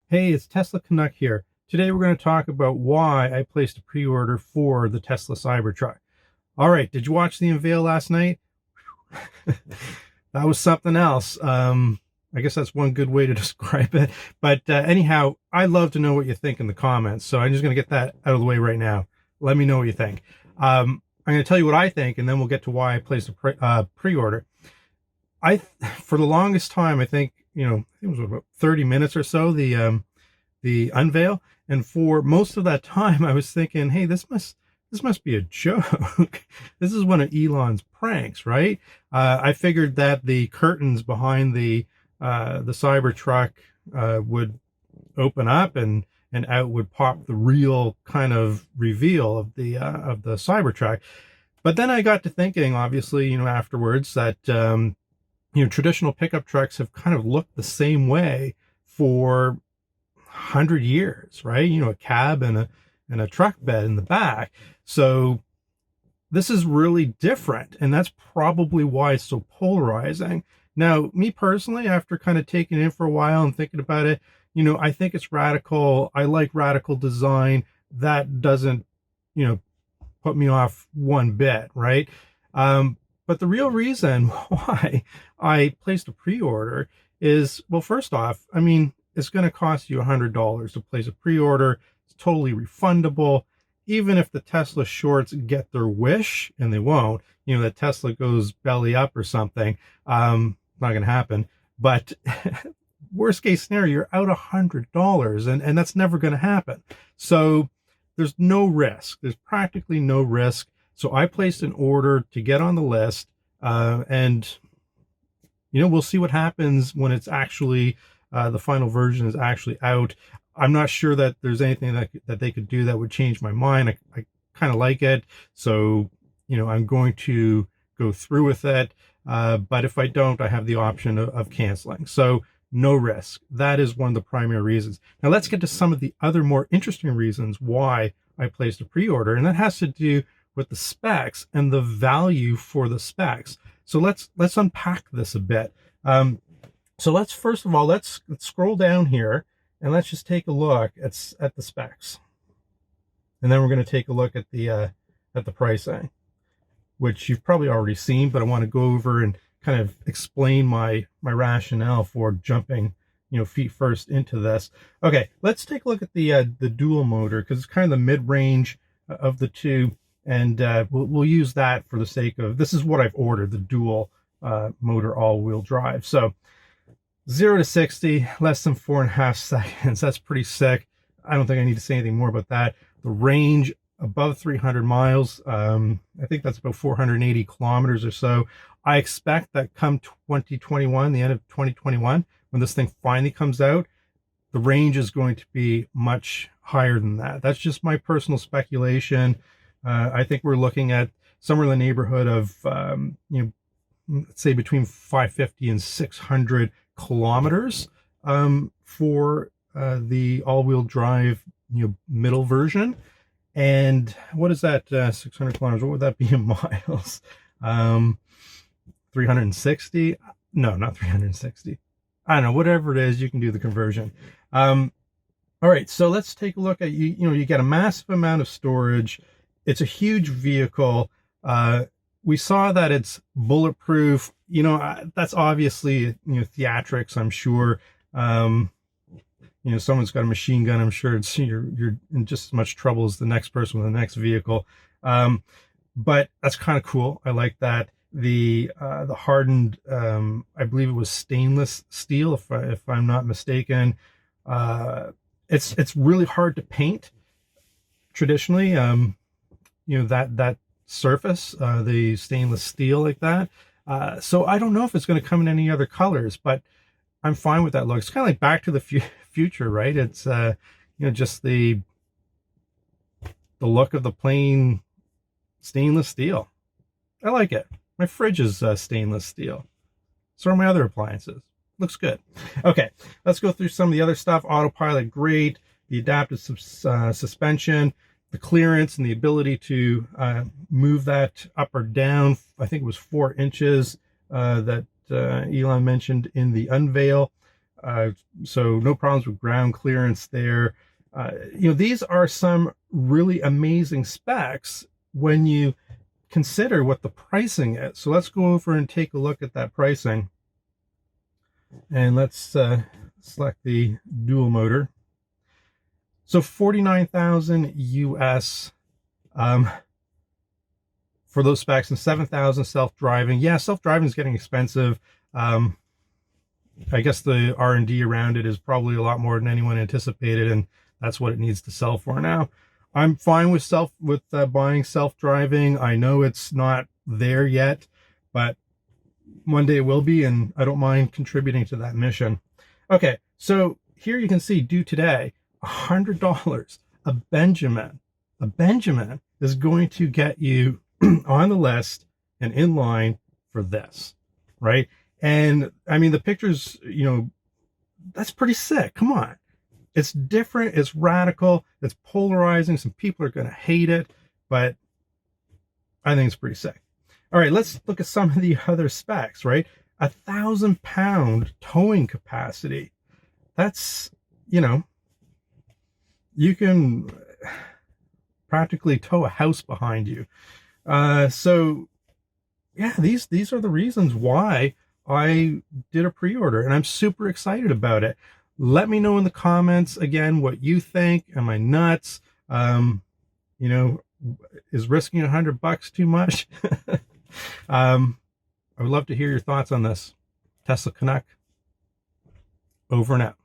Hey, it's Tesla Canuck here. Today we're going to talk about why I placed a pre-order for the Tesla Cybertruck. All right, did you watch the unveil last night? That was something else. I guess that's one good way to describe it. But anyhow, I'd love to know what you think in the comments. So I'm just going to get that out of the way right now. Let me know what you think. I'm going to tell you what I think, and then we'll get to why I placed a pre-order. For the longest time, I think, it was about 30 minutes or so, the unveil. And for most of that time, I was thinking, hey, this must be a joke. This is one of Elon's pranks, right? I figured that the curtains behind the Cybertruck would open up and out would pop the real kind of reveal of the Cybertruck. But then I got to thinking, obviously, afterwards that traditional pickup trucks have kind of looked the same way for 100 years, right? A cab and a truck bed in the back. So this is really different, and that's probably why it's so polarizing. Now, me personally, after kind of taking it in for a while and thinking about it, I think it's radical. I like radical design. That doesn't, put me off one bit, right? But the real reason why I placed a pre-order is, well, first off, it's going to cost you $100 to place a pre-order. It's totally refundable. Even if the Tesla shorts get their wish, and they won't, that Tesla goes belly up or something, not going to happen. But worst case scenario, you're out $100, and that's never going to happen. So there's no risk. There's practically no risk. So I placed an order to get on the list, and we'll see what happens when it's actually the final version is actually out. I'm not sure that there's anything that they could do that would change my mind. I kind of like it, so I'm going to go through with it. But if I don't, I have the option of canceling. So no risk. That is one of the primary reasons. Now let's get to some of the other more interesting reasons why I placed a pre-order, and that has to do with the specs and the value for the specs. So let's unpack this a bit. So let's first of all let's scroll down here and let's just take a look at the specs, and then we're going to take a look at the pricing, which you've probably already seen, but I want to go over and kind of explain my rationale for jumping feet first into this. Okay, let's take a look at the dual motor, because it's kind of the mid-range of the two. And we'll use that for the sake of, this is what I've ordered, the dual motor all-wheel drive. So 0 to 60, less than 4.5 seconds. That's pretty sick. I don't think I need to say anything more about that. The range above 300 miles. I think that's about 480 kilometers or so. I expect that come 2021, the end of 2021, when this thing finally comes out, the range is going to be much higher than that. That's just my personal speculation. I think we're looking at somewhere in the neighborhood of, let's say between 550 and 600 kilometers for the all-wheel drive, middle version. And what is that? 600 kilometers? What would that be in miles? 360? No, not 360. I don't know. Whatever it is, you can do the conversion. All right, so let's take a look at you get a massive amount of storage. It's a huge vehicle. We saw that it's bulletproof. That's obviously, theatrics, I'm sure. Someone's got a machine gun. I'm sure you're in just as much trouble as the next person with the next vehicle. But that's kind of cool. I like that. The hardened, I believe it was stainless steel, if I'm not mistaken. It's really hard to paint traditionally. That surface, the stainless steel like that. So I don't know if it's going to come in any other colors, but I'm fine with that look. It's kind of like Back to the Future, right? It's just the look of the plain stainless steel. I like it. My fridge is stainless steel. So are my other appliances. Looks good. Okay, let's go through some of the other stuff. Autopilot, great. The adaptive suspension, the clearance and the ability to move that up or down. I think it was 4 inches that Elon mentioned in the unveil. So no problems with ground clearance there. These are some really amazing specs when you consider what the pricing is. So let's go over and take a look at that pricing. And let's select the dual motor. So 49,000 US for those specs, and 7,000 self-driving. Yeah, self-driving is getting expensive. I guess the R&D around it is probably a lot more than anyone anticipated, and that's what it needs to sell for now. I'm fine with buying self-driving. I know it's not there yet, but one day it will be, and I don't mind contributing to that mission. Okay, so here you can see, due today, $100. A Benjamin is going to get you on the list and in line for this, right? And I mean, the pictures, that's pretty sick. Come on. It's different. It's radical. It's polarizing. Some people are going to hate it, but I think it's pretty sick. All right, let's look at some of the other specs, right? 1,000-pound towing capacity. That's, you can practically tow a house behind you. So yeah, these are the reasons why I did a pre-order, and I'm super excited about it. Let me know in the comments again what you think. Am I nuts? Is risking $100 too much? I would love to hear your thoughts on this. Tesla Canuck, over and out.